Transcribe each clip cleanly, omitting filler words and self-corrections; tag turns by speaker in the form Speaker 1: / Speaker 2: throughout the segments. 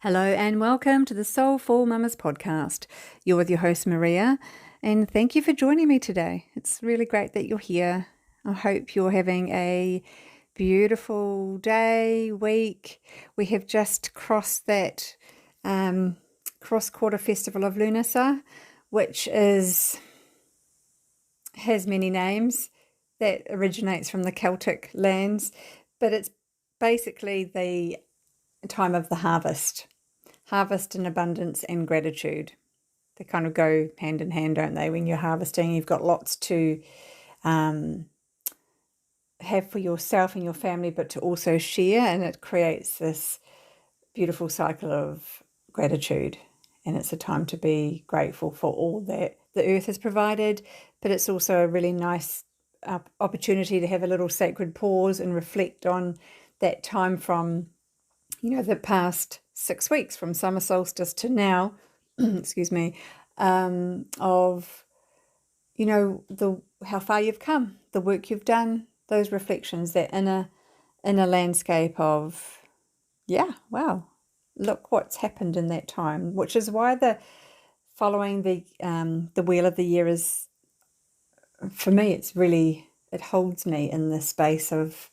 Speaker 1: Hello and welcome to the Soulful Mamas podcast. You're with your host Maria, and thank you for joining me today. It's really great that you're here. I hope you're having a beautiful day, week. We have just crossed that cross-quarter festival of Lunasa, which has many names. That originates from the Celtic lands, but it's basically the time of the harvest and abundance and gratitude. They kind of go hand in hand, don't they? When you're harvesting, you've got lots to have for yourself and your family, but to also share, and it creates this beautiful cycle of gratitude. And it's a time to be grateful for all that the earth has provided, but it's also a really nice opportunity to have a little sacred pause and reflect on that time from the past 6 weeks, from summer solstice to now, excuse me, of, how far you've come, the work you've done, those reflections, that inner landscape of, wow, look what's happened in that time, which is why following the wheel of the year is, for me, it holds me in the space of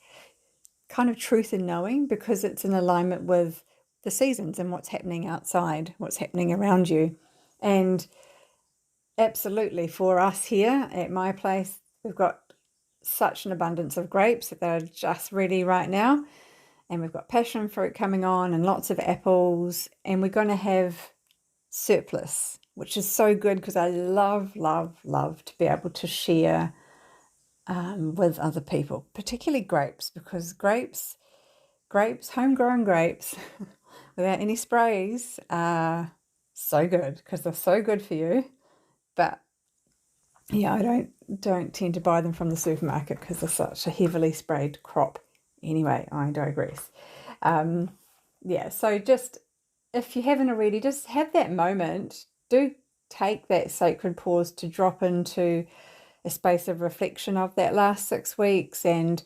Speaker 1: kind of truth and knowing, because it's in alignment with the seasons and what's happening outside, what's happening around you. And absolutely, for us here at my place, we've got such an abundance of grapes that they're just ready right now. And we've got passion fruit coming on and lots of apples. And we're going to have surplus, which is so good, because I love to be able to share with other people, particularly grapes, because grapes, homegrown grapes, without any sprays, are so good, because they're so good for you. But yeah, I don't tend to buy them from the supermarket because they're such a heavily sprayed crop. Anyway, I digress. So just, if you haven't already, just have that moment. Do take that sacred pause to drop into a space of reflection of that last 6 weeks and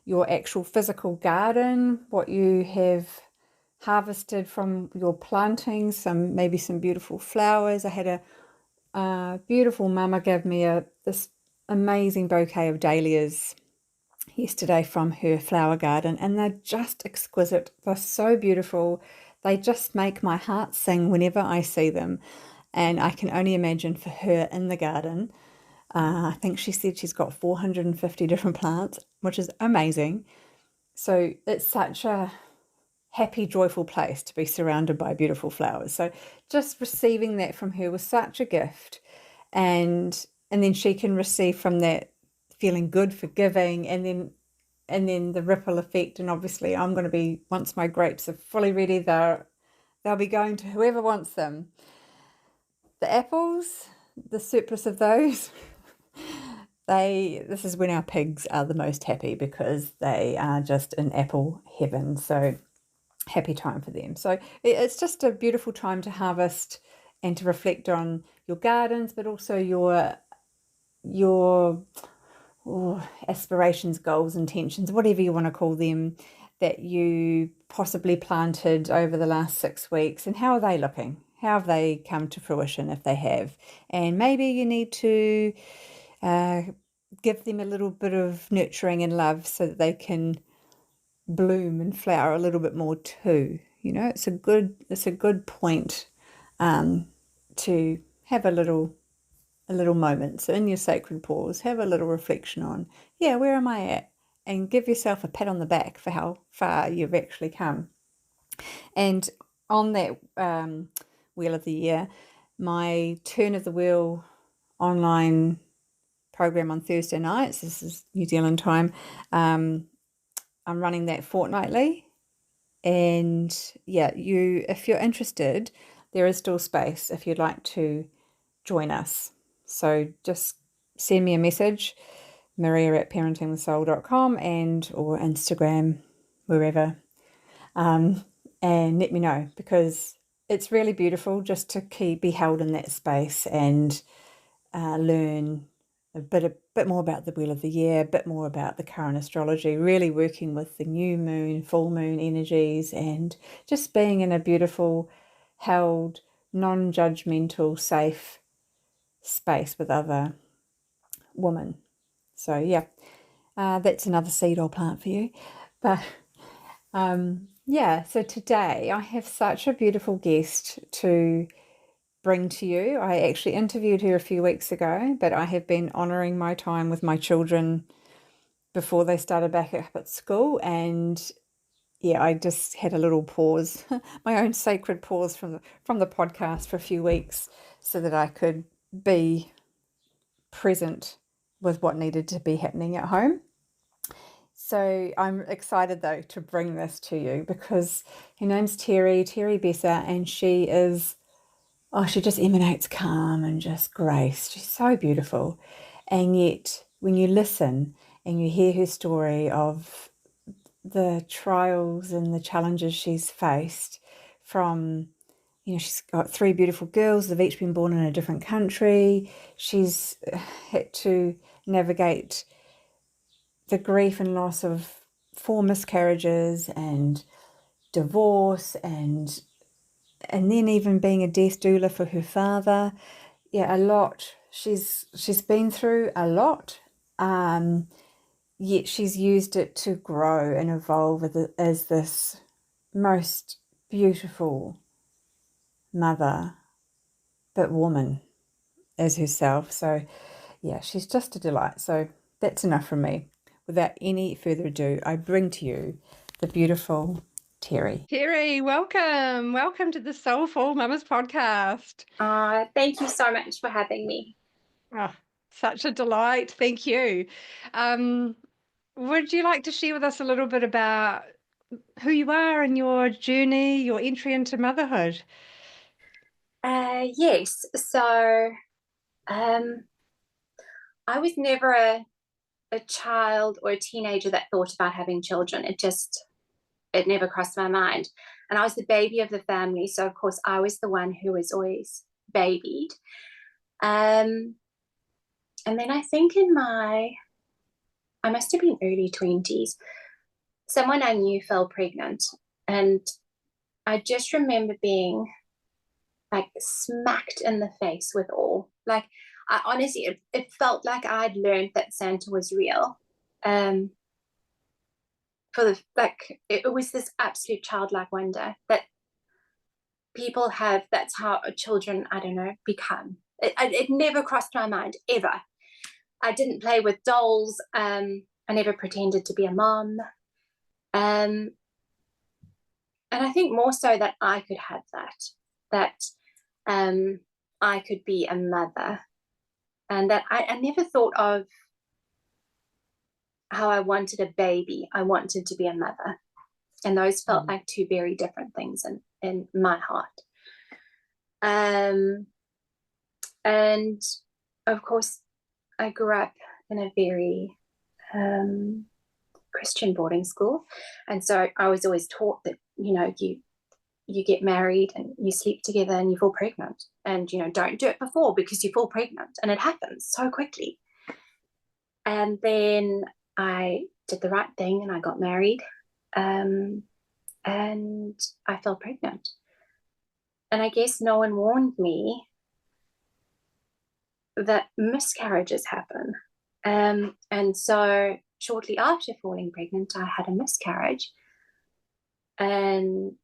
Speaker 1: your actual physical garden, what you have harvested from your plantings, maybe some beautiful flowers. I had a beautiful mama give me this amazing bouquet of dahlias yesterday from her flower garden, and they're just exquisite. They're so beautiful. They just make my heart sing whenever I see them, and I can only imagine for her in the garden. I think she said she's got 450 different plants, which is amazing. So it's such a happy, joyful place to be surrounded by beautiful flowers. So just receiving that from her was such a gift. And then she can receive from that, feeling good for giving, and then the ripple effect. And obviously I'm going to be, once my grapes are fully ready, they'll be going to whoever wants them. The apples, the surplus of those, this is when our pigs are the most happy, because they are just in apple heaven. So happy time for them. So it's just a beautiful time to harvest and to reflect on your gardens, but also your aspirations, goals, intentions, whatever you want to call them, that you possibly planted over the last 6 weeks, and how are they looking? How have they come to fruition, if they have? And maybe you need to give them a little bit of nurturing and love so that they can bloom and flower a little bit more too. It's a good point to have a little moment. So in your sacred pause, have a little reflection on, where am I at? And give yourself a pat on the back for how far you've actually come. And on that Wheel of the Year, my Turn of the Wheel online program on Thursday nights, this is New Zealand time, I'm running that fortnightly. And if you're interested, there is still space if you'd like to join us. So just send me a message, maria@parentingthesoul.com, or Instagram, wherever, and let me know, because it's really beautiful just to be held in that space and learn a bit bit more about the wheel of the year, a bit more about the current astrology, really working with the new moon, full moon energies, and just being in a beautiful, held, non-judgmental, safe space with other women. So yeah, that's another seed I'll plant for you. But yeah, so today I have such a beautiful guest to bring to you. I actually interviewed her a few weeks ago, but I have been honouring my time with my children before they started back up at school. And yeah, I just had a little pause, my own sacred pause from the podcast for a few weeks so that I could be present with what needed to be happening at home. So I'm excited though to bring this to you because her name's Terri Bessa, and she is, oh, she just emanates calm and just grace. She's so beautiful. And yet when you listen and you hear her story of the trials and the challenges she's faced from, she's got three beautiful girls. They've each been born in a different country. She's had to navigate the grief and loss of four miscarriages and divorce and then even being a death doula for her father. Yeah, a lot. She's been through a lot. Yet she's used it to grow and evolve as this most beautiful mother, but woman as herself. So yeah, she's just a delight. So that's enough from me. Without any further ado, I bring to you the beautiful Terri.
Speaker 2: Terri, welcome. Welcome to the Soulful Mamas podcast.
Speaker 3: Thank you so much for having me.
Speaker 2: Oh, such a delight. Thank you. Would you like to share with us a little bit about who you are and your journey, your entry into motherhood?
Speaker 3: Yes. So I was never a child or a teenager that thought about having children. It never crossed my mind. And I was the baby of the family. So, of course, I was the one who was always babied. And then I think I must have been early 20s, someone I knew fell pregnant. And I just remember being like smacked in the face with awe. Like, I honestly, it felt like I'd learned that Santa was real. It was this absolute childlike wonder that people have. That's how children, I don't know, become. It never crossed my mind ever. I didn't play with dolls. I never pretended to be a mom. And I think more so that I could have that I could be a mother, and that I never thought of how I wanted a baby. I wanted to be a mother, and those felt like two very different things in my heart. And of course, I grew up in a very Christian boarding school, and so I was always taught that you get married and you sleep together and you fall pregnant, and don't do it before because you fall pregnant, and it happens so quickly. And then I did the right thing and I got married, and I fell pregnant, and I guess no one warned me that miscarriages happen. And so shortly after falling pregnant, I had a miscarriage, and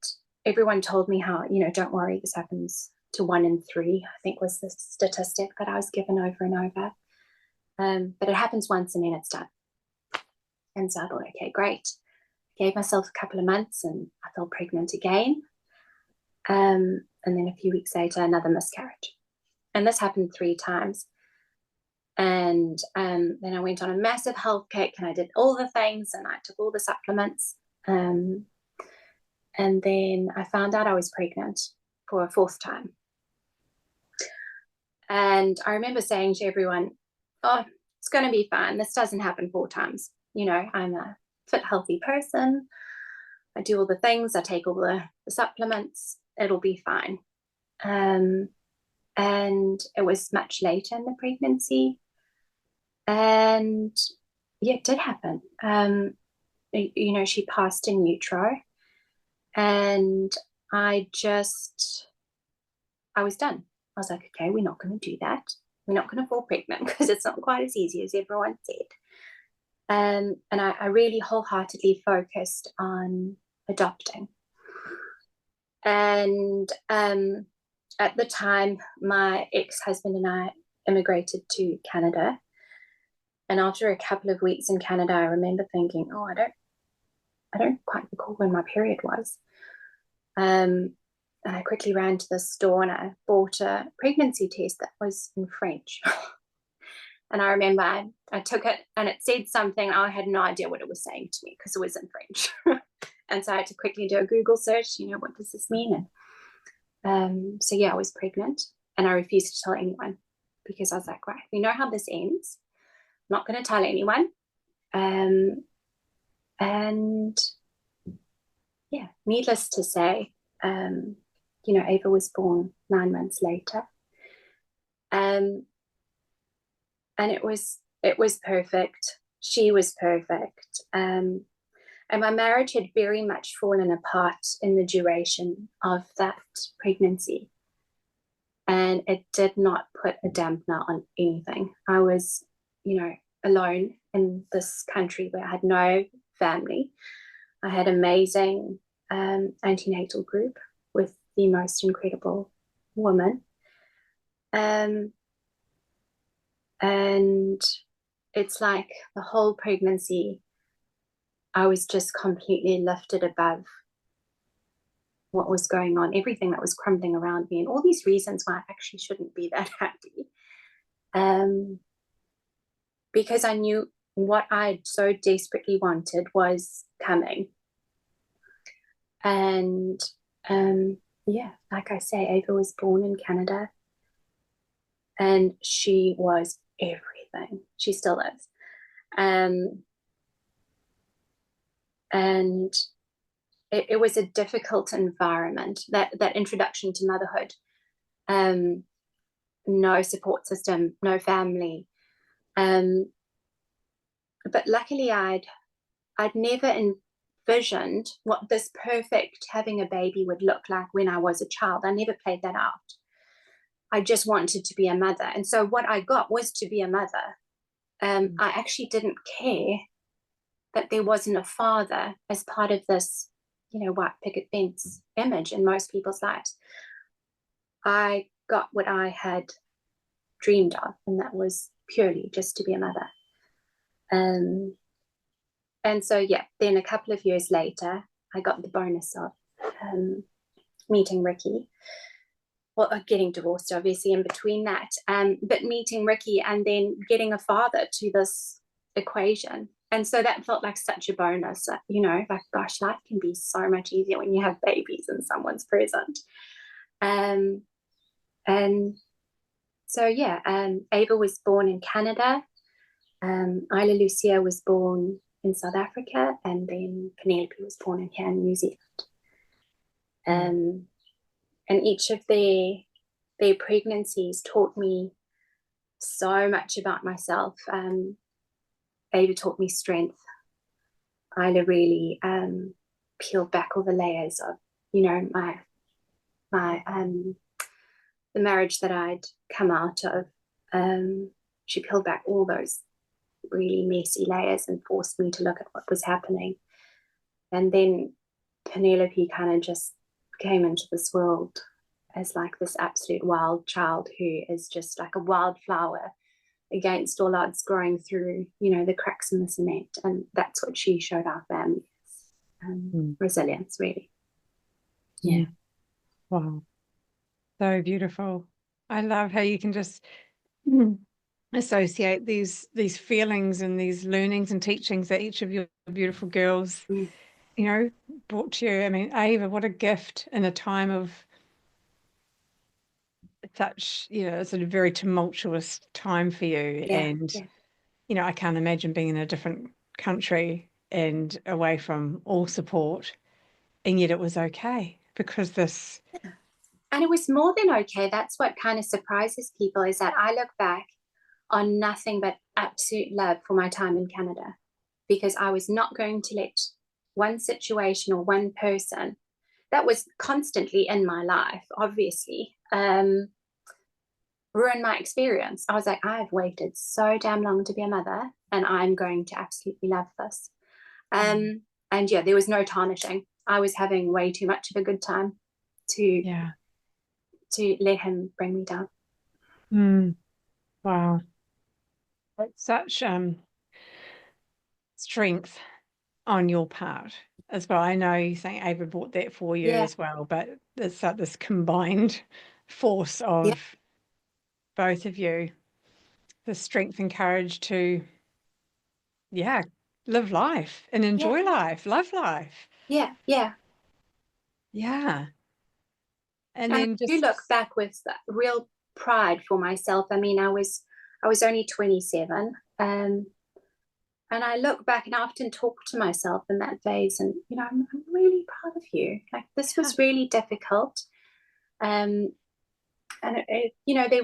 Speaker 3: everyone told me how, don't worry, this happens to 1 in 3, I think was the statistic that I was given over and over. But it happens once and then it's done. And so I thought, okay, great. Gave myself a couple of months and I fell pregnant again. And then a few weeks later, another miscarriage. And this happened 3 times. And then I went on a massive health kick and I did all the things and I took all the supplements. And then I found out I was pregnant for a 4th time. And I remember saying to everyone, oh, it's going to be fine. This doesn't happen 4 times. I'm a fit, healthy person. I do all the things. I take all the supplements. It'll be fine. And it was much later in the pregnancy And yeah, it did happen. She passed in utero, and I was done. I was like, okay, we're not going to do that. We're not going to fall pregnant because it's not quite as easy as everyone said. And I really wholeheartedly focused on adopting. And at the time, my ex-husband and I immigrated to Canada. And after a couple of weeks in Canada, I remember thinking, oh, I don't quite recall when my period was. And I quickly ran to the store and I bought a pregnancy test that was in French. And I remember I took it and it said something. I had no idea what it was saying to me because it was in French. And so I had to quickly do a Google search, what does this mean? And so yeah, I was pregnant and I refused to tell anyone because I was like, right, we know how this ends. I'm not going to tell anyone. And yeah, needless to say, Ava was born 9 months later. And it was perfect. She was perfect. And my marriage had very much fallen apart in the duration of that pregnancy. And it did not put a dampener on anything. I was, alone in this country where I had no family. I had amazing antenatal group with the most incredible woman. And it's like the whole pregnancy, I was just completely lifted above what was going on, everything that was crumbling around me, and all these reasons why I actually shouldn't be that happy. Because I knew what I so desperately wanted was coming. And yeah, like I say, Ava was born in Canada and she was everything. She still is. And it was a difficult environment, that introduction to motherhood. No support system, no family. But luckily I'd never envisioned what this perfect having a baby would look like when I was a child. I never played that out. I just wanted to be a mother. And so what I got was to be a mother. I actually didn't care that there wasn't a father as part of this, white picket fence image in most people's lives. I got what I had dreamed of, and that was purely just to be a mother. And so, yeah, then a couple of years later, I got the bonus of meeting Ricky. Well, getting divorced, obviously, in between that. But meeting Ricky and then getting a father to this equation. And so that felt like such a bonus, like, gosh, life can be so much easier when you have babies and someone's present. And so, yeah, Ava was born in Canada. Isla Lucia was born in South Africa, and then Penelope was born here in New Zealand. And each of their pregnancies taught me so much about myself. Ava taught me strength. Isla really peeled back all the layers of, my the marriage that I'd come out of. She peeled back all those really messy layers and forced me to look at what was happening. And then Penelope kind of just came into this world as like this absolute wild child who is just like a wildflower against all odds, growing through, the cracks in the cement. And that's what she showed our family, resilience, really. Yeah.
Speaker 2: Wow. So beautiful. I love how you can just associate these feelings and these learnings and teachings that each of your beautiful girls, brought to you. I mean, Ava, what a gift in a time of such, it's a very tumultuous time for you.
Speaker 3: Yeah,
Speaker 2: And,
Speaker 3: yeah.
Speaker 2: I can't imagine being in a different country and away from all support. And yet it was okay because this.
Speaker 3: And it was more than okay. That's what kind of surprises people, is that I look back on nothing but absolute love for my time in Canada, because I was not going to let one situation or one person that was constantly in my life, obviously, ruin my experience. I was like, I've waited so damn long to be a mother, and I'm going to absolutely love this. And yeah, there was no tarnishing. I was having way too much of a good time to let him bring me down.
Speaker 2: Wow. That's such strength on your part as well. I know you're saying Ava bought that for you as well, but it's like this combined force of both of you, the strength and courage to, live life and enjoy life, love life.
Speaker 3: Yeah.
Speaker 2: And
Speaker 3: I
Speaker 2: then
Speaker 3: do
Speaker 2: just
Speaker 3: look back with real pride for myself. I mean, I was only 27, and I look back and I often talk to myself in that phase, and I'm really proud of you. Like, this was really difficult, and there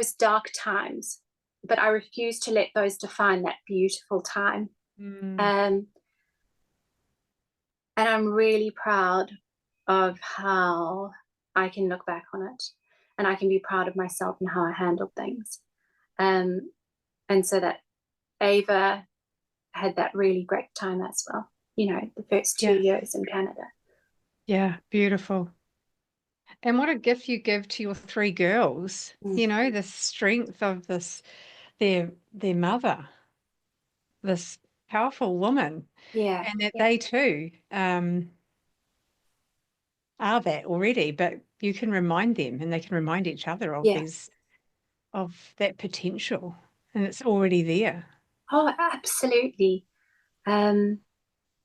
Speaker 3: was dark times, but I refused to let those define that beautiful time. And I'm really proud of how I can look back on it, and I can be proud of myself and how I handled things. And so that Ava had that really great time as well, the first 2 years in Canada.
Speaker 2: Yeah, beautiful. And what a gift you give to your three girls, the strength of their mother, this powerful woman.
Speaker 3: Yeah.
Speaker 2: And that they too are that already, but you can remind them and they can remind each other of that potential, and it's already there.
Speaker 3: Oh, absolutely. I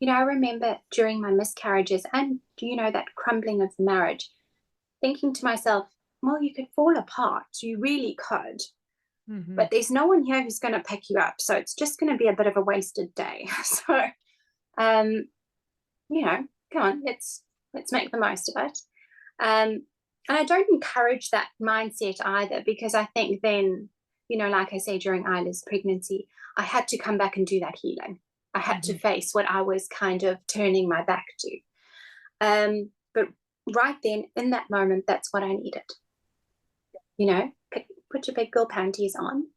Speaker 3: remember during my miscarriages and, that crumbling of the marriage, thinking to myself, well, you could fall apart. You really could. But there's no one here who's going to pick you up. So it's just going to be a bit of a wasted day. So, come on, let's make the most of it. And I don't encourage that mindset either, because I think then, like I say, during Isla's pregnancy, I had to come back and do that healing. I had to face what I was kind of turning my back to. But right then, in that moment, that's what I needed. Put your big girl panties on.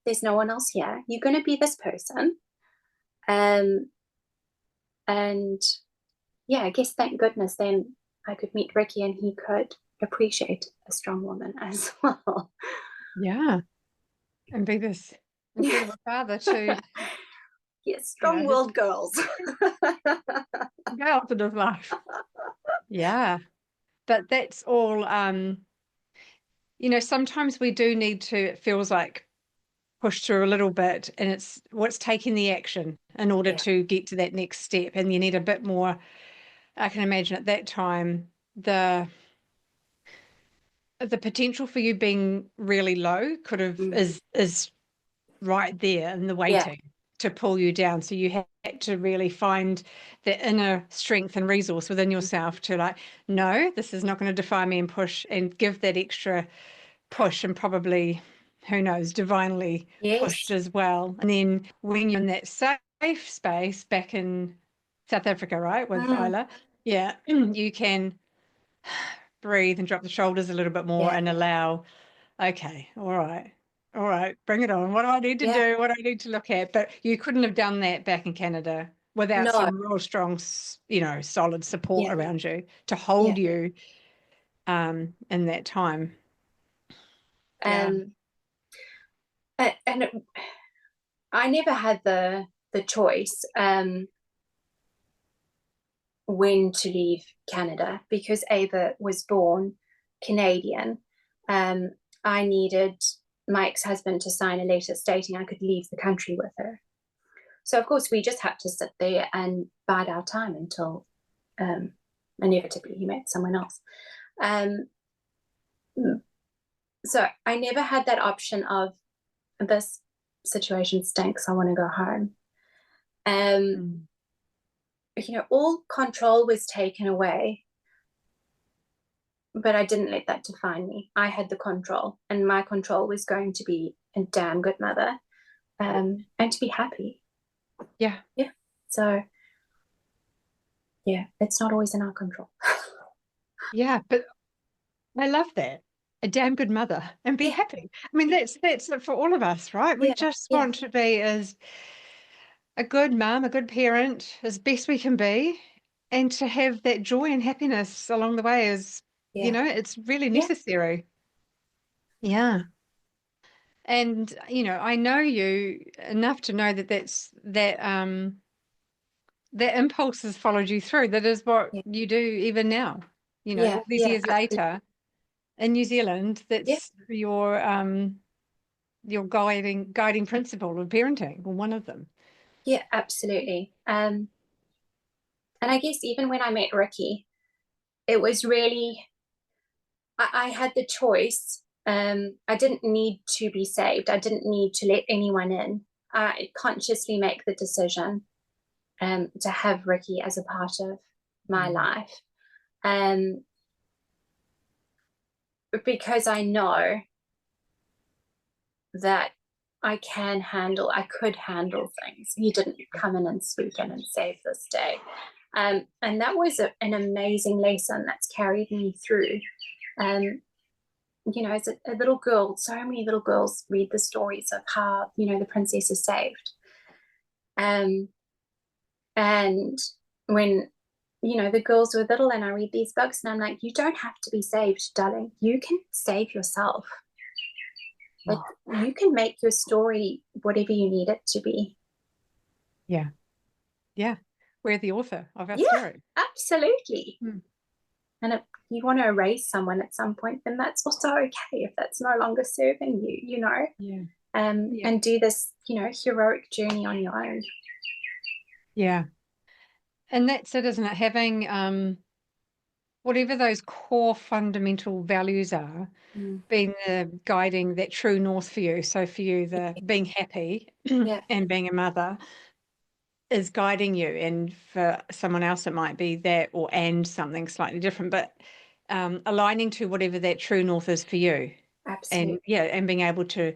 Speaker 3: There's no one else here. You're going to be this person. And yeah, I guess thank goodness then I could meet Ricky and he could appreciate a strong woman as well.
Speaker 2: Yeah. And be this incredible father to
Speaker 3: yes, strong-willed girls.
Speaker 2: girls of life. Yeah. But that's all sometimes we do need to, it feels like, push through a little bit, and it's what's taking the action in order to get to that next step. And you need a bit more. I can imagine at that time the potential for you being really low could have is right there in the waiting to pull you down. So you had to really find the inner strength and resource within yourself to like, no, this is not going to define me, and push and give that extra push, and probably, who knows, divinely pushed as well. And then when you're in that safe space back in South Africa, right, with Isla, you can breathe and drop the shoulders a little bit more and allow, okay, all right, bring it on. What do I need to do? What do I need to look at? But you couldn't have done that back in Canada without some real strong, solid support around you to hold you in that time.
Speaker 3: And I never had the choice when to leave Canada, because Ava was born Canadian. I needed my ex-husband to sign a letter stating I could leave the country with her. So of course we just had to sit there and bide our time until inevitably he met someone else. So I never had that option of, this situation stinks, I want to go home. All control was taken away but I didn't let that define me. I had the control, and my control was going to be a damn good mother, and to be happy.
Speaker 2: Yeah.
Speaker 3: Yeah. So, yeah, it's not always in our control.
Speaker 2: Yeah, but I love that. A damn good mother and be happy. I mean, that's it for all of us, right? We just want to be as a good mum, a good parent, as best we can be, and to have that joy and happiness along the way is, it's really necessary. Yeah. And, I know you enough to know that that impulse has followed you through. That is what you do even now, all these years later in New Zealand. That's your guiding principle of parenting, or one of them.
Speaker 3: Yeah, absolutely. And I guess even when I met Ricky, it was really, I had the choice. I didn't need to be saved. I didn't need to let anyone in. I consciously make the decision to have Ricky as a part of my life. Because I know that I could handle things. He didn't come in and sweep in and save this day. And that was an amazing lesson that's carried me through. As a little girl, so many little girls read the stories of how, the princess is saved. And when, the girls were little and I read these books and I'm like, you don't have to be saved, darling. You can save yourself. Like, you can make your story whatever you need it to be.
Speaker 2: Yeah. Yeah. We're the author of our story.
Speaker 3: Absolutely. And if you want to erase someone at some point, then that's also okay if that's no longer serving you, and do this, heroic journey on your own.
Speaker 2: Yeah. And that's it, isn't it? Having whatever those core fundamental values are, being the guiding, that true north for you. So for you, the being happy and being a mother is guiding you. And for someone else, it might be that and something slightly different, but aligning to whatever that true north is for you.
Speaker 3: Absolutely.
Speaker 2: And being able to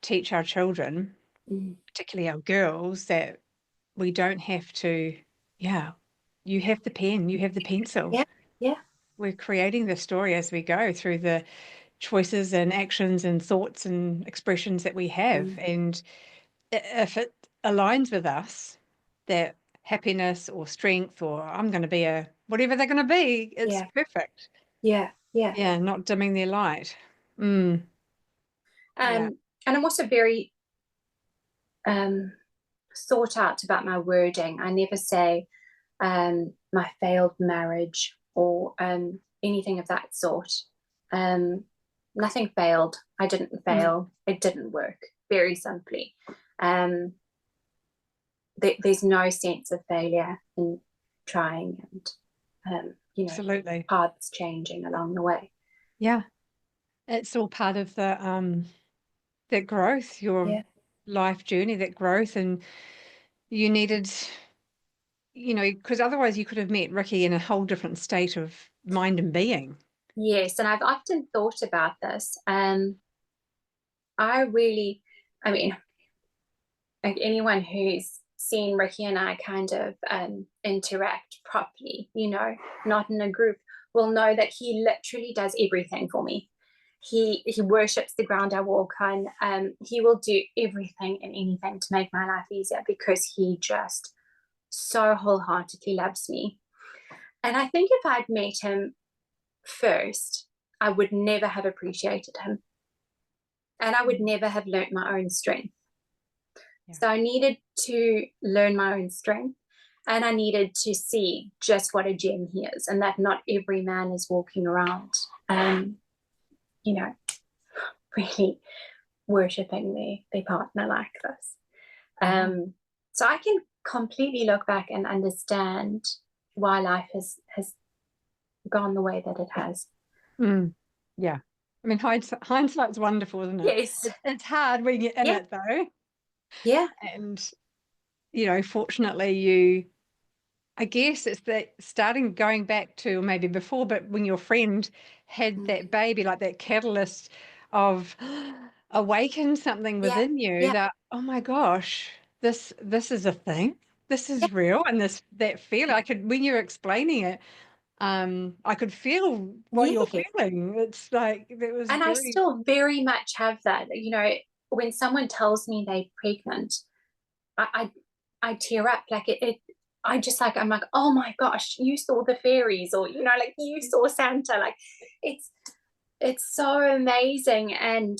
Speaker 2: teach our children, particularly our girls, that we don't have to, you have the pen, you have the pencil.
Speaker 3: Yeah.
Speaker 2: We're creating the story as we go through the choices and actions and thoughts and expressions that we have. And if it aligns with us, that happiness or strength, or I'm going to be whatever they're going to be, it's perfect.
Speaker 3: Yeah.
Speaker 2: Not dimming their light.
Speaker 3: And I'm also very thought out about my wording. I never say my failed marriage or anything of that sort. Nothing failed. I didn't fail. It didn't work. Very simply. There's no sense of failure in trying and
Speaker 2: Absolutely.
Speaker 3: paths changing along the way.
Speaker 2: Yeah. It's all part of the that growth, your life journey, that growth. And you needed, because otherwise you could have met Ricky in a whole different state of mind and being.
Speaker 3: Yes, and I've often thought about this. Like anyone who's seen Ricky and I kind of interact properly, not in a group, will know that he literally does everything for me. He worships the ground I walk on. He will do everything and anything to make my life easier because he just so wholeheartedly loves me. And I think if I'd met him first, I would never have appreciated him. And I would never have learnt my own strength. So I needed to learn my own strength, and I needed to see just what a gem he is, and that not every man is walking around, really worshipping their partner like this. So I can completely look back and understand why life has gone the way that it has.
Speaker 2: Yeah. I mean, hindsight's wonderful, isn't it?
Speaker 3: Yes.
Speaker 2: It's hard when you're in it, though.
Speaker 3: Yeah.
Speaker 2: And, fortunately, you I guess it's that starting going back to maybe before, but when your friend had that baby, like that catalyst of awaken something
Speaker 3: Yeah,
Speaker 2: within you
Speaker 3: yeah.
Speaker 2: that, oh my gosh, this is a thing. This is real. And that feeling, I could, when you're explaining it, I could feel what you're
Speaker 3: Yes.
Speaker 2: feeling. It's like it was
Speaker 3: And I
Speaker 2: very,
Speaker 3: still very much have that. You know, when someone tells me they're pregnant, I tear up. Like I just like, I'm like, oh my gosh, you saw the fairies, or you know, like you saw Santa. Like it's it's so amazing. And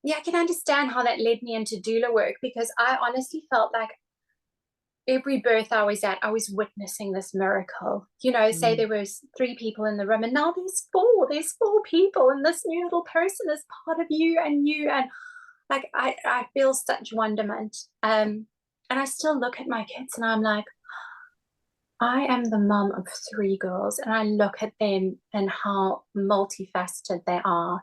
Speaker 3: yeah, I can understand how that led me into doula work, because I honestly felt like every birth I was at, I was witnessing this miracle. You know, say there was 3 people in the room, and now there's four people, and this new little person is part of you, and like I feel such wonderment. And I still look at my kids and I'm like, I am the mum of 3 girls, and I look at them and how multifaceted they are,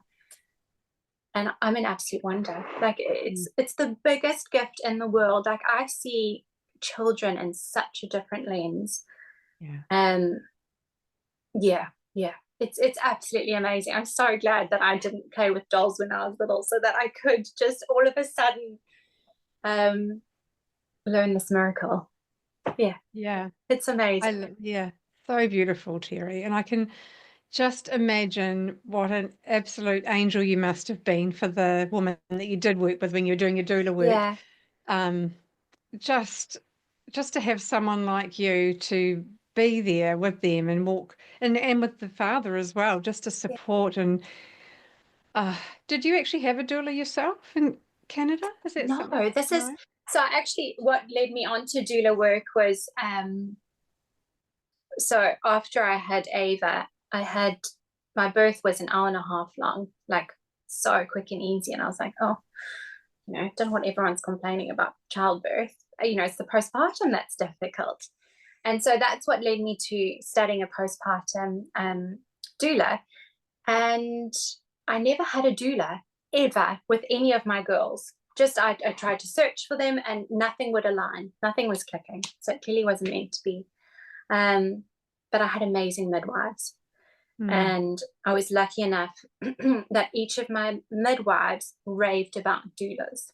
Speaker 3: and I'm an absolute wonder. Like it's the biggest gift in the world. Like I see children in such a different lens.
Speaker 2: yeah.
Speaker 3: Yeah, yeah. It's absolutely amazing. I'm so glad that I didn't play with dolls when I was little, so that I could just all of a sudden learn this miracle. Yeah,
Speaker 2: Yeah.
Speaker 3: it's amazing.
Speaker 2: Yeah. So beautiful, Terri. And I can just imagine what an absolute angel you must have been for the woman that you did work with when you were doing your doula work.
Speaker 3: Yeah,
Speaker 2: Um, just to have someone like you to be there with them and walk and with the father as well, just to
Speaker 3: yeah.
Speaker 2: support. And did you actually have a doula yourself in Canada? Is that
Speaker 3: No,
Speaker 2: something?
Speaker 3: this is
Speaker 2: No?
Speaker 3: so actually what led me on to doula work was so after I had Ava, I had my birth was an hour and a half long, like so quick and easy. And I was like, oh, you know, don't know what everyone's complaining about childbirth. You know, it's the postpartum that's difficult. And so that's what led me to studying a postpartum doula. And I never had a doula ever with any of my girls. Just I tried to search for them and nothing would align. Nothing was clicking. So it clearly wasn't meant to be. But I had amazing midwives. And I was lucky enough that each of my midwives raved about doulas.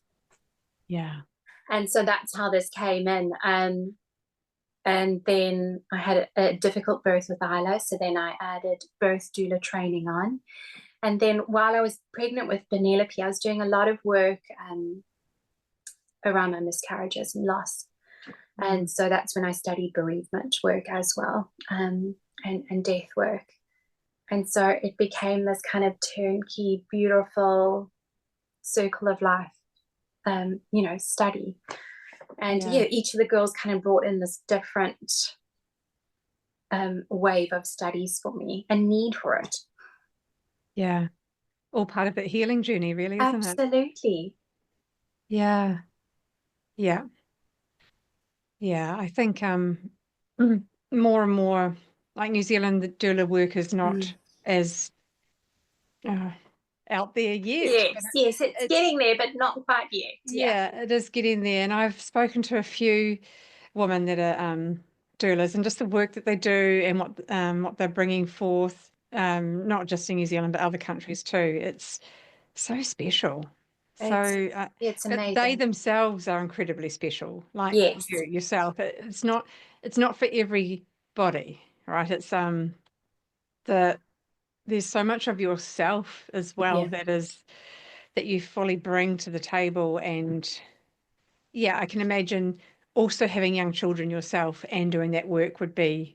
Speaker 2: Yeah.
Speaker 3: And so that's how this came in. And then I had a difficult birth with Isla. So then I added birth doula training on. And then while I was pregnant with Penelope, I was doing a lot of work around my miscarriages and loss. And so that's when I studied bereavement work as well, and death work. And so it became this kind of turnkey, beautiful circle of life, you know, study. And yeah, each of the girls kind of brought in this different wave of studies for me, a need for it.
Speaker 2: Yeah. All part of that healing journey, really, isn't it?
Speaker 3: Absolutely.
Speaker 2: Yeah. Yeah. Yeah. I think more and more, like New Zealand, the doula work is not as out there yet, but
Speaker 3: Yes, it's getting there, but not quite yet.
Speaker 2: yeah, it is getting there. And I've spoken to a few women that are doulas, and just the work that they do and what they're bringing forth, not just in New Zealand but other countries too. It's so special. So,
Speaker 3: It's
Speaker 2: but they
Speaker 3: amazing.
Speaker 2: themselves are incredibly special, like
Speaker 3: Yes.
Speaker 2: you yourself. It's not for everybody, right? It's the there's so much of yourself as well
Speaker 3: Yeah.
Speaker 2: that you fully bring to the table. And yeah, I can imagine also having young children yourself and doing that work it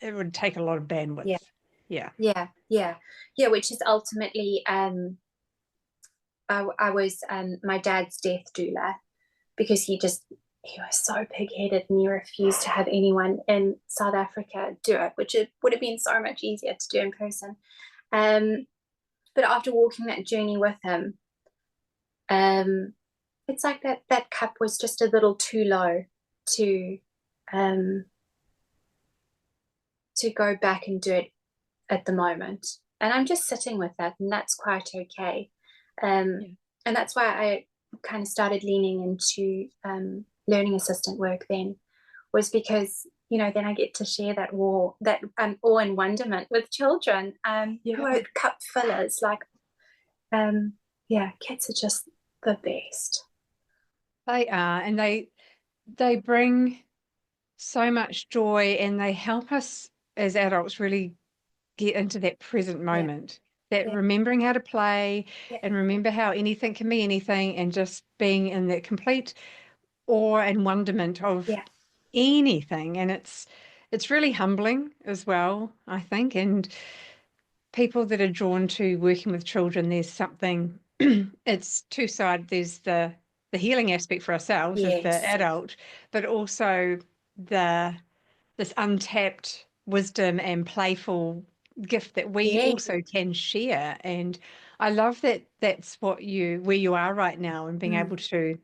Speaker 2: would take a lot of bandwidth.
Speaker 3: Yeah.
Speaker 2: Yeah.
Speaker 3: Yeah, which is ultimately I was my dad's death doula, because he was so pig-headed and he refused to have anyone in South Africa do it, which it would have been so much easier to do in person. But after walking that journey with him, it's like that cup was just a little too low to go back and do it at the moment. And I'm just sitting with that, and that's quite okay. And that's why I kind of started leaning into learning assistant work then, was because, you know, then I get to share that awe and wonderment with children who are cup fillers. Like, yeah, kids are just the best.
Speaker 2: They are, and they bring so much joy, and they help us as adults really get into that present moment, that remembering how to play and remember how anything can be anything, and just being in that complete awe and wonderment of anything. And it's really humbling as well, I think. And people that are drawn to working with children, there's something, it's two-sided. There's the healing aspect for ourselves as the adult, but also this untapped wisdom and playful gift that we also can share. And I love that that's where you are right now, and being able to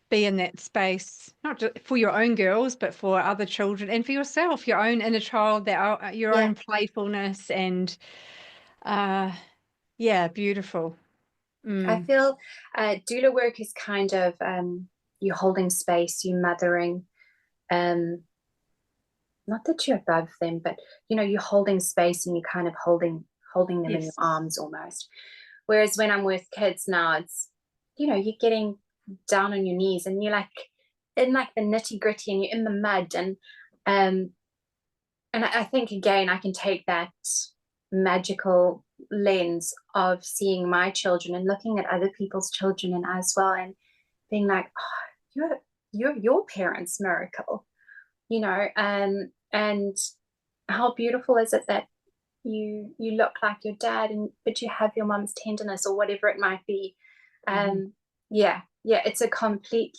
Speaker 2: be in that space, not just for your own girls, but for other children, and for yourself, your own inner child, your own playfulness. And beautiful.
Speaker 3: I feel doula work is kind of you holding space, you mothering, not that you're above them, but you know, you're holding space and you're kind of holding them in your arms almost. Whereas when I'm with kids now, it's, you know, you're getting down on your knees and you're like in like the nitty gritty, and you're in the mud. And I think, again, I can take that magical lens of seeing my children and looking at other people's children and as well, and being like, oh, you're your parents' miracle, you know. And how beautiful is it that you look like your dad, but you have your mom's tenderness, or whatever it might be. It's a complete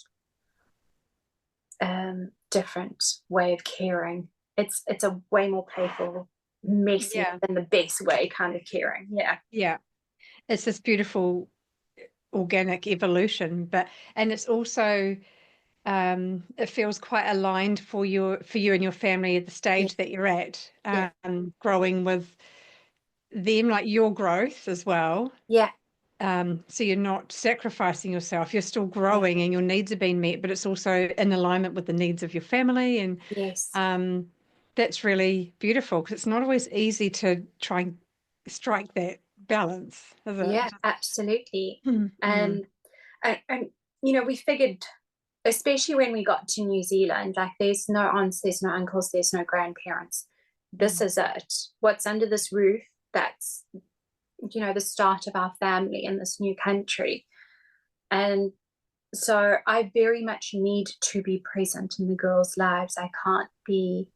Speaker 3: different way of caring. It's a way more playful, messy, in the best way kind of caring.
Speaker 2: It's this beautiful organic evolution, and it's also it feels quite aligned for you and your family at the stage that you're at, growing with them, like your growth as well. So you're not sacrificing yourself, you're still growing, and your needs are being met, but it's also in alignment with the needs of your family. And that's really beautiful, because it's not always easy to try and strike that balance, is it?
Speaker 3: Yeah, absolutely. And you know, we figured, especially when we got to New Zealand, like, there's no aunts, there's no uncles, there's no grandparents. This is it. What's under this roof, that's, you know, the start of our family in this new country. And so I very much need to be present in the girls' lives. I can't be,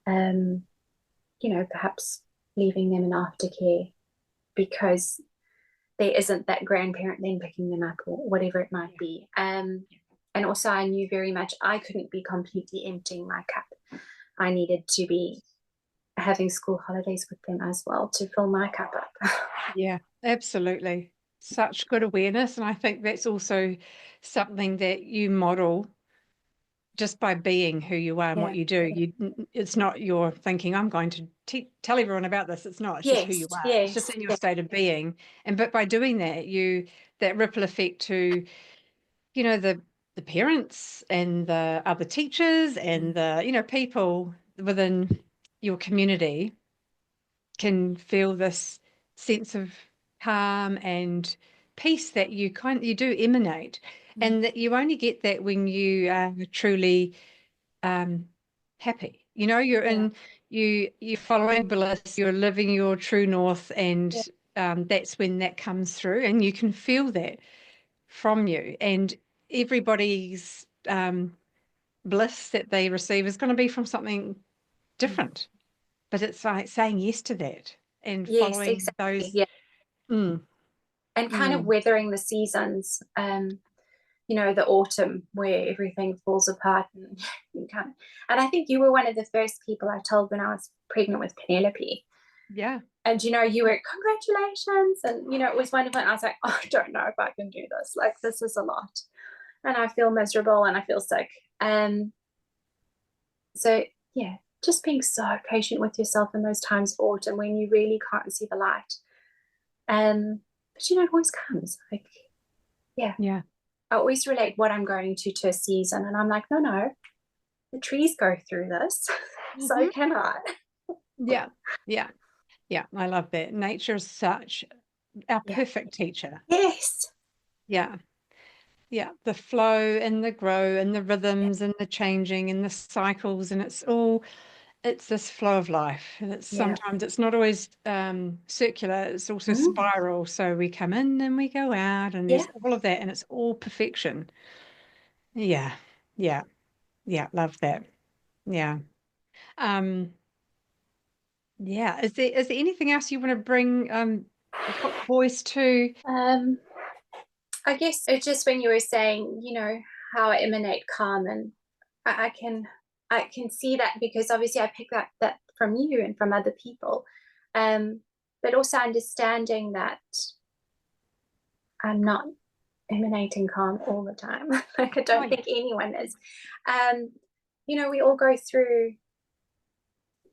Speaker 3: you know, perhaps leaving them in aftercare because there isn't that grandparent then picking them up, or whatever it might be. And also, I knew very much I couldn't be completely emptying my cup. I needed to be having school holidays with them as well to fill my cup up.
Speaker 2: Yeah, absolutely. Such good awareness. And I think that's also something that you model just by being who you are and what you do. It's not your thinking, I'm going to tell everyone about this. It's not. It's just who you are. It's just in your state of being. But by doing that, that ripple effect to, you know, the parents and the other teachers and the, you know, people within your community can feel this sense of calm and peace that you do emanate. And that you only get that when you are truly happy. You know, you're following bliss, you're living your true north, and that's when that comes through, and you can feel that from you. And everybody's bliss that they receive is going to be from something different, but it's like saying yes to that and following those.
Speaker 3: And kind of weathering the seasons. You know, the autumn where everything falls apart, and and I think you were one of the first people I told when I was pregnant with Penelope. And you know, you were, congratulations, and you know, it was wonderful. And I was like, oh, I don't know if I can do this. Like, this is a lot, and I feel miserable and I feel sick. So yeah, just being so patient with yourself in those times of autumn when you really can't see the light. But you know, it always comes. Like, I always relate what I'm going to a season, and I'm like, no, the trees go through this, so can I.
Speaker 2: Yeah, yeah, yeah. I love that. Nature is such our perfect teacher.
Speaker 3: Yes.
Speaker 2: Yeah, yeah. The flow and the grow and the rhythms and the changing and the cycles, and it's this flow of life. And it's sometimes it's not always circular, it's also spiral. So we come in and we go out, and there's all of that, and it's all perfection. Yeah, yeah, yeah. Love that. Yeah. Yeah. Is there anything else you want to bring put voice to?
Speaker 3: I guess it's just when you were saying, how I emanate calm, and I can see that, because obviously I pick up that from you and from other people. But also understanding that I'm not emanating calm all the time. Like, I don't think anyone is. We all go through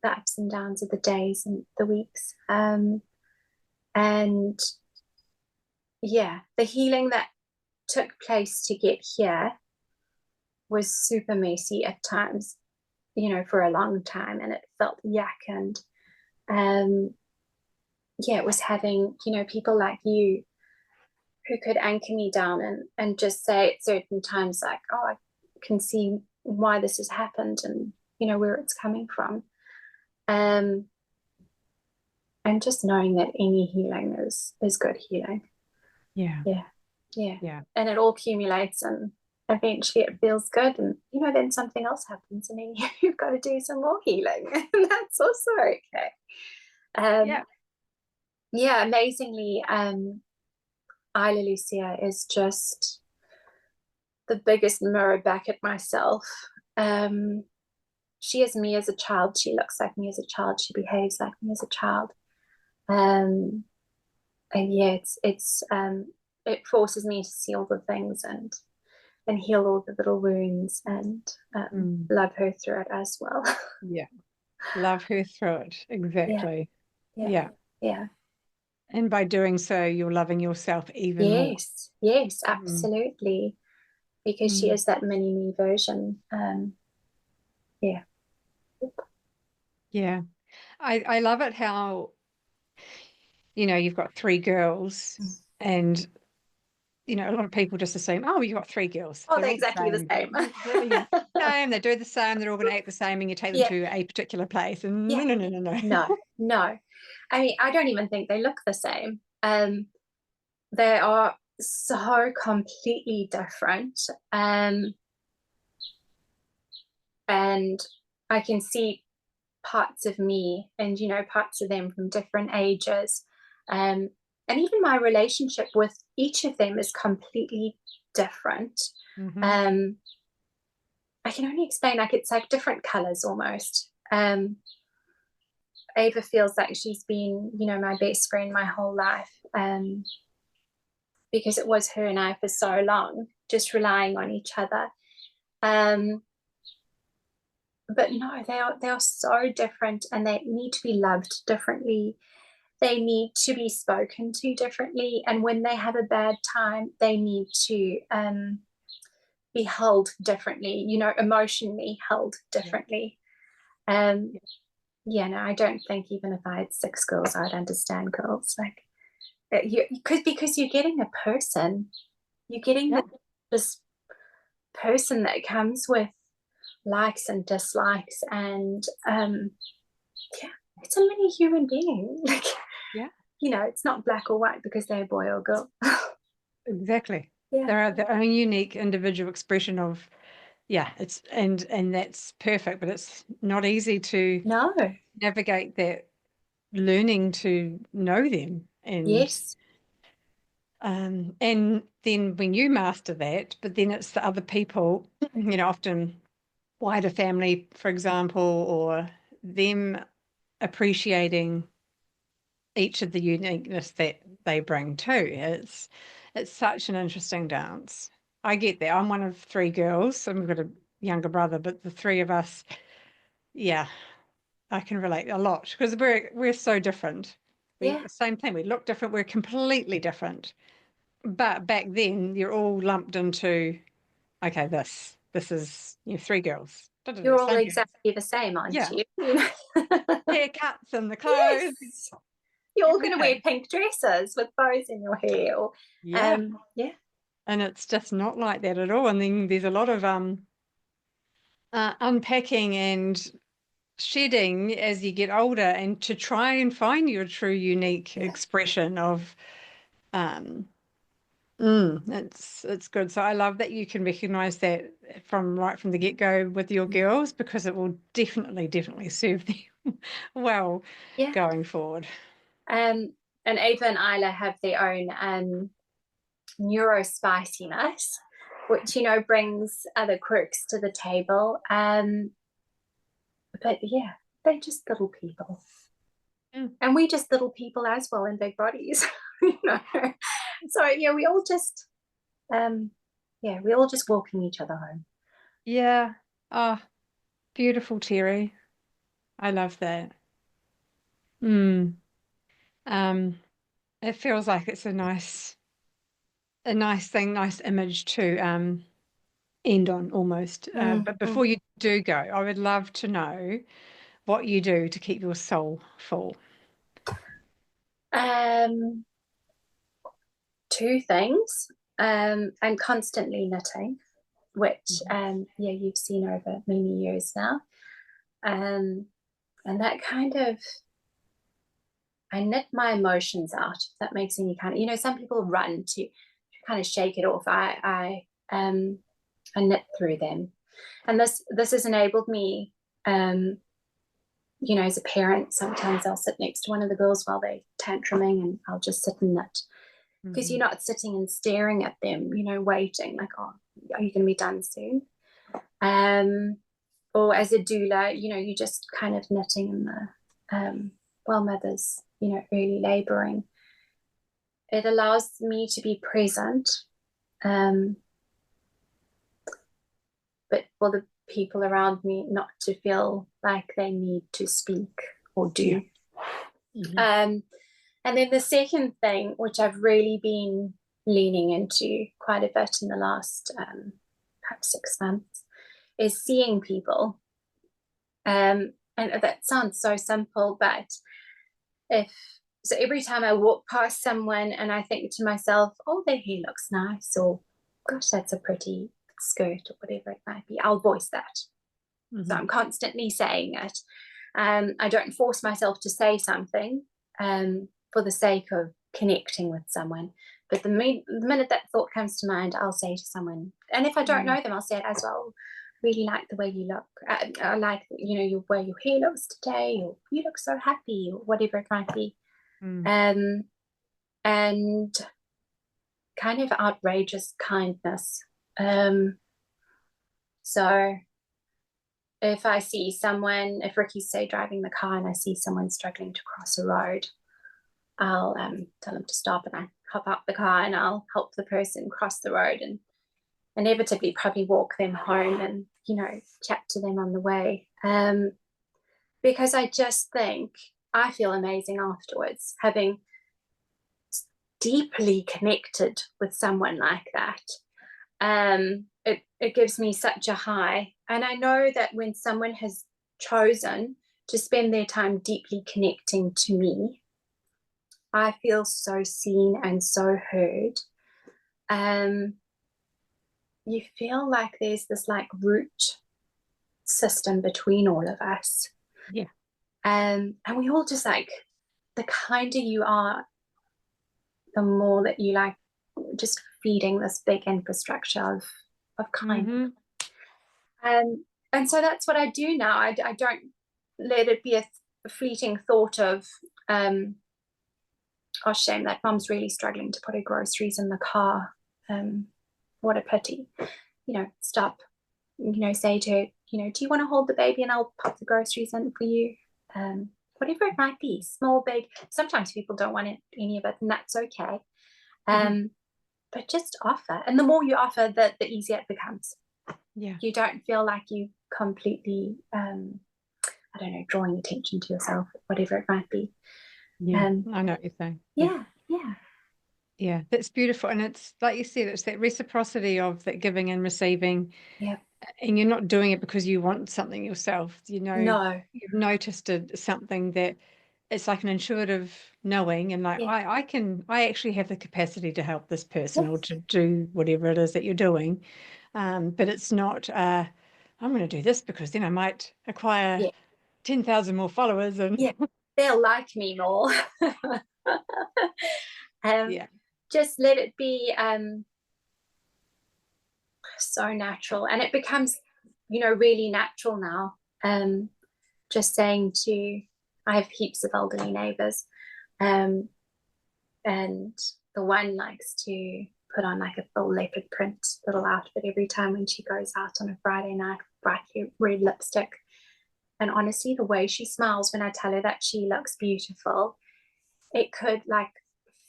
Speaker 3: the ups and downs of the days and the weeks. And yeah, the healing that took place to get here was super messy at times, for a long time, and it felt yuck. And it was having, people like you who could anchor me down and just say at certain times, like, oh, I can see why this has happened, and where it's coming from. And just knowing that any healing is good healing.
Speaker 2: Yeah.
Speaker 3: And it all accumulates, and eventually it feels good, and then something else happens, and then you've got to do some more healing, and that's also okay. Amazingly, Isla Lucia is just the biggest mirror back at myself. She is me as a child. She looks like me as a child. She behaves like me as a child. And yeah, it forces me to see all the things and heal all the little wounds, and love her through it as well.
Speaker 2: Yeah. Love her through it. Exactly. Yeah. And by doing so, you're loving yourself even more.
Speaker 3: Yes, absolutely. Because she is that mini me version.
Speaker 2: Yeah. I love it how, you've got 3 girls, and a lot of people just assume, oh, you've got 3 girls.
Speaker 3: Oh, they're exactly the same.
Speaker 2: Same, they do the same, they're all going to act the same, and you take them to a particular place. And
Speaker 3: No. I mean, I don't even think they look the same. They are so completely different. And I can see parts of me and, parts of them from different ages. And even my relationship with each of them is completely different. I can only explain, like, it's like different colors almost. Ava feels like she's been, my best friend my whole life, because it was her and I for so long, just relying on each other. But no, they are so different, and they need to be loved differently. They need to be spoken to differently, and when they have a bad time, they need to be held differently, emotionally held differently. No, I don't think even if I had 6 girls, I'd understand girls. Like, because you're getting a person, you're getting this person that comes with likes and dislikes, and it's a mini human being. Like, it's not black or white because they're a boy or girl.
Speaker 2: Exactly. They're their own unique individual expression of, it's and that's perfect, but it's not easy to navigate that, learning to know them. And and then when you master that, but then it's the other people, often wider family, for example, or them appreciating each of the uniqueness that they bring too. It's such an interesting dance. I get that. I'm one of 3 girls, and we've got a younger brother, but the 3 of us, I can relate a lot, because we're so different. Same thing. We look different. We're completely different. but back then you're all lumped into, okay, this is, you know, 3 girls.
Speaker 3: You're all
Speaker 2: Same girls.
Speaker 3: exactly the same, aren't
Speaker 2: Yeah.
Speaker 3: you?
Speaker 2: Haircuts and the clothes.
Speaker 3: Yes. You're all going to wear
Speaker 2: Everything.
Speaker 3: pink dresses with bows in your hair. Or,
Speaker 2: Yeah.
Speaker 3: yeah.
Speaker 2: And it's just not like that at all. And then there's a lot of unpacking and shedding as you get older, and to try and find your true unique expression of it's good. So I love that you can recognize that from right from the get-go with your girls, because it will definitely serve them well
Speaker 3: Yeah.
Speaker 2: going forward.
Speaker 3: And Ava and Isla have their own neurospiciness, which, you know, brings other quirks to the table. But yeah, they're just little people. And we just little people as well in big bodies. You know. So yeah, we all just walking each other home.
Speaker 2: Yeah. Oh, beautiful, Terri. I love that. It feels like it's a nice thing, nice image to end on almost. But before you do go, I would love to know what you do to keep your soul full.
Speaker 3: Two things. I'm constantly knitting, which you've seen over many years now. And that kind of, I knit my emotions out, if that makes any kind of, you know, some people run to kind of shake it off. I knit through them. And this has enabled me, you know, as a parent, sometimes I'll sit next to one of the girls while they're tantruming, and I'll just sit and knit. Because you're not sitting and staring at them, you know, waiting, like, oh, are you going to be done soon? Or as a doula, you know, you're just kind of knitting in the, while mother's, you know, early laboring. It allows me to be present, but for the people around me not to feel like they need to speak or do. And then the second thing, which I've really been leaning into quite a bit in the last perhaps 6 months, is seeing people. And that sounds so simple, but every time I walk past someone and I think to myself, oh, their hair looks nice, or gosh, that's a pretty skirt, or whatever it might be, I'll voice that. So I'm constantly saying it. I don't force myself to say something for the sake of connecting with someone. But the minute that thought comes to mind, I'll say to someone. And if I don't know them, I'll say it as well. Really like the way you look. I like, you know, way your hair looks today, or you look so happy, or whatever it might be. And kind of outrageous kindness. So if I see someone, if Ricky's, say, driving the car and I see someone struggling to cross a road, I'll tell them to stop, and I hop out the car and I'll help the person cross the road, and inevitably probably walk them home and, you know, chat to them on the way. Because I just think I feel amazing afterwards, having deeply connected with someone like that. It gives me such a high. And I know that when someone has chosen to spend their time deeply connecting to me, I feel so seen and so heard. You feel like there's this like root system between all of us.
Speaker 2: Yeah.
Speaker 3: And we all just like, the kinder you are, the more that you like just feeding this big infrastructure of kindness. And so that's what I do now. I don't let it be a fleeting thought of, oh, shame, that mum's really struggling to put her groceries in the car. What a pity. You know, stop, you know, say to her, you know, do you want to hold the baby and I'll pop the groceries in for you? Whatever it might be, small, big. Sometimes people don't want any of it, and that's okay. But just offer. And the more you offer, the easier it becomes.
Speaker 2: Yeah.
Speaker 3: You don't feel like you completely, I don't know, drawing attention to yourself, whatever it might be.
Speaker 2: Yeah, I know what you're saying.
Speaker 3: Yeah.
Speaker 2: Yeah, that's beautiful. And it's like you said, it's that reciprocity of that giving and receiving.
Speaker 3: Yeah.
Speaker 2: And you're not doing it because you want something yourself.
Speaker 3: No.
Speaker 2: You've noticed something that it's like an intuitive knowing, and like
Speaker 3: Yeah.
Speaker 2: I actually have the capacity to help this person
Speaker 3: Yes.
Speaker 2: or to do whatever it is that you're doing. But it's not I'm going to do this because then I might acquire
Speaker 3: Yeah.
Speaker 2: 10,000 more followers and
Speaker 3: Yeah. They'll like me more.
Speaker 2: yeah.
Speaker 3: Just let it be so natural, and it becomes, really natural now. Just saying to, I have heaps of elderly neighbors, and the one likes to put on like a full leopard print little outfit every time when she goes out on a Friday night, bright red lipstick. And honestly, the way she smiles when I tell her that she looks beautiful, it could like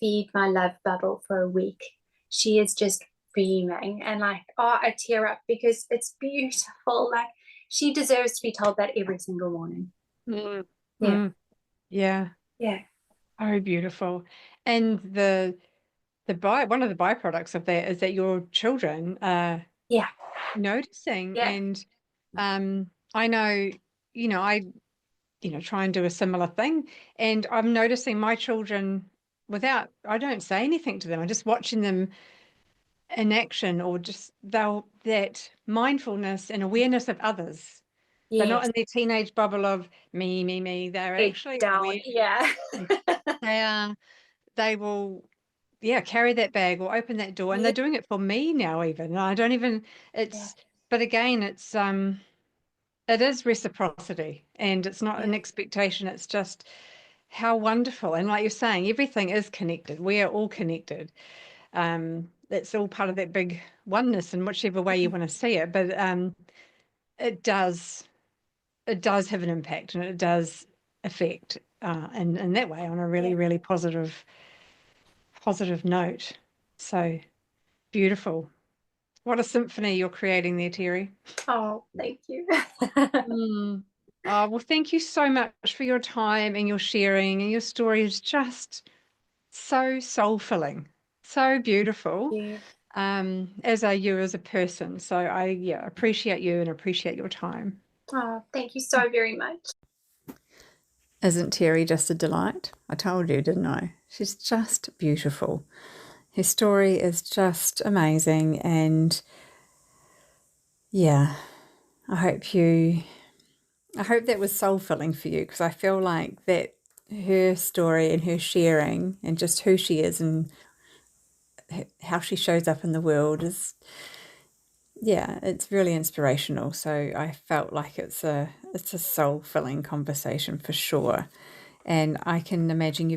Speaker 3: feed my love bubble for a week. She is just beaming, and like, oh, I tear up because it's beautiful. Like, she deserves to be told that every single morning.
Speaker 2: Mm.
Speaker 3: Yeah.
Speaker 2: Mm. Yeah.
Speaker 3: Yeah.
Speaker 2: Oh, beautiful. And one of the byproducts of that is that your children are
Speaker 3: Yeah.
Speaker 2: noticing.
Speaker 3: Yeah.
Speaker 2: And I know, I try and do a similar thing, and I'm noticing my children I don't say anything to them, I'm just watching them in action, or just that mindfulness and awareness of others. They're not
Speaker 3: Yes.
Speaker 2: in their teenage bubble of me, me, me. They're
Speaker 3: Head
Speaker 2: actually
Speaker 3: down.
Speaker 2: aware.
Speaker 3: Yeah.
Speaker 2: They are. They will, yeah, carry that bag or open that door, and
Speaker 3: Yeah.
Speaker 2: they're doing it for me now. Even I don't even.
Speaker 3: Yeah.
Speaker 2: But again, it is reciprocity, and it's not
Speaker 3: Yeah.
Speaker 2: an expectation. It's just how wonderful. And like you're saying, everything is connected. We are all connected. It's all part of that big oneness in whichever way you want to see it. But it does have an impact, and it does affect in that way, on a really,
Speaker 3: Yeah.
Speaker 2: really positive note. So beautiful. What a symphony you're creating there, Terri.
Speaker 3: Oh, thank you.
Speaker 2: Mm. Oh, well, thank you so much for your time and your sharing, and your story is just so soul-filling, so beautiful,
Speaker 3: Yeah.
Speaker 2: as are you as a person. So I, yeah, appreciate you and appreciate your time.
Speaker 3: Oh, thank you so very much.
Speaker 1: Isn't Terri just a delight? I told you, didn't I? She's just beautiful. Her story is just amazing, and yeah, I hope that was soul filling for you, because I feel like that her story and her sharing and just who she is and how she shows up in the world is, yeah, it's really inspirational. So I felt like it's a soul filling conversation for sure. And I can imagine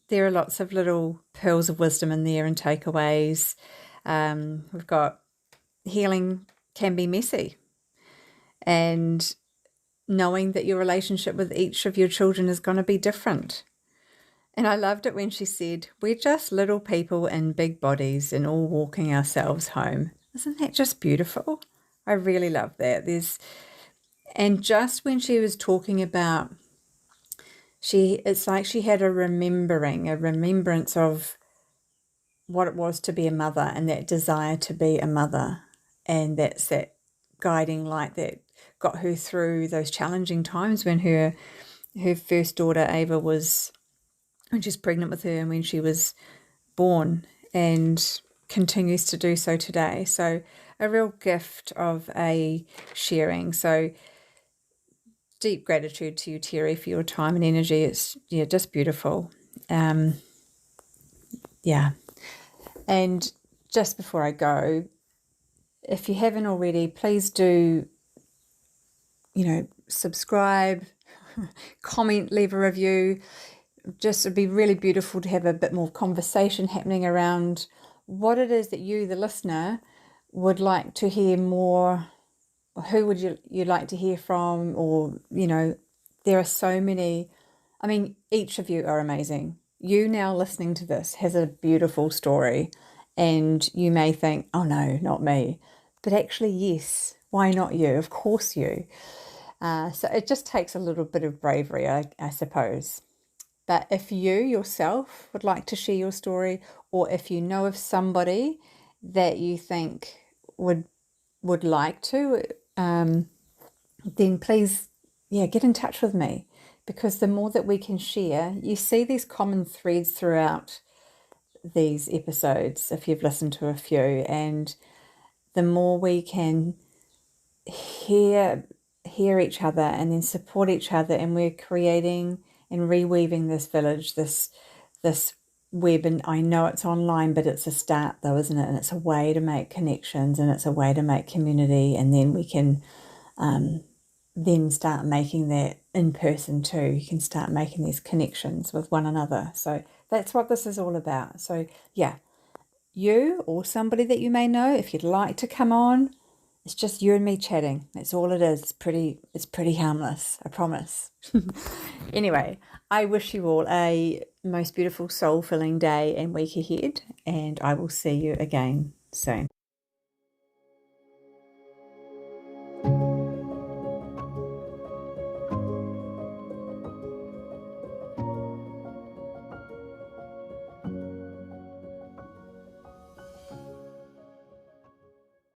Speaker 1: there are lots of little pearls of wisdom in there and takeaways. We've got healing can be messy, and knowing that your relationship with each of your children is going to be different. And I loved it when she said, we're just little people in big bodies and all walking ourselves home. Isn't that just beautiful? I really love that. And just when she was talking about, it's like she had a remembrance of what it was to be a mother, and that desire to be a mother. And that's that guiding light that got her through those challenging times when her first daughter Ava when she's pregnant with her and when she was born, and continues to do so today. So a real gift of a sharing. So deep gratitude to you, Terri, for your time and energy. It's just beautiful. Yeah. And just before I go, if you haven't already, please do, subscribe, comment, leave a review. Just it'd be really beautiful to have a bit more conversation happening around what it is that you, the listener, would like to hear more. Who would you like to hear from? Or, there are so many. I mean, each of you are amazing. You now listening to this has a beautiful story, and you may think, oh no, not me. But actually, yes, why not you? Of course you. So it just takes a little bit of bravery, I suppose. But if you yourself would like to share your story, or if you know of somebody that you think would like to, then please, get in touch with me, because the more that we can share, you see these common threads throughout these episodes if you've listened to a few, and the more we can hear each other and then support each other, and we're creating and reweaving this village, this web. And I know it's online, but it's a start though, isn't it? And it's a way to make connections, and it's a way to make community, and then we can then start making that in person too. You can start making these connections with one another. So that's what this is all about. So yeah, you or somebody that you may know, if you'd like to come on, it's just you and me chatting. That's all it is. It's pretty harmless, I promise. Anyway, I wish you all a most beautiful soul-filling day and week ahead, and I will see you again soon.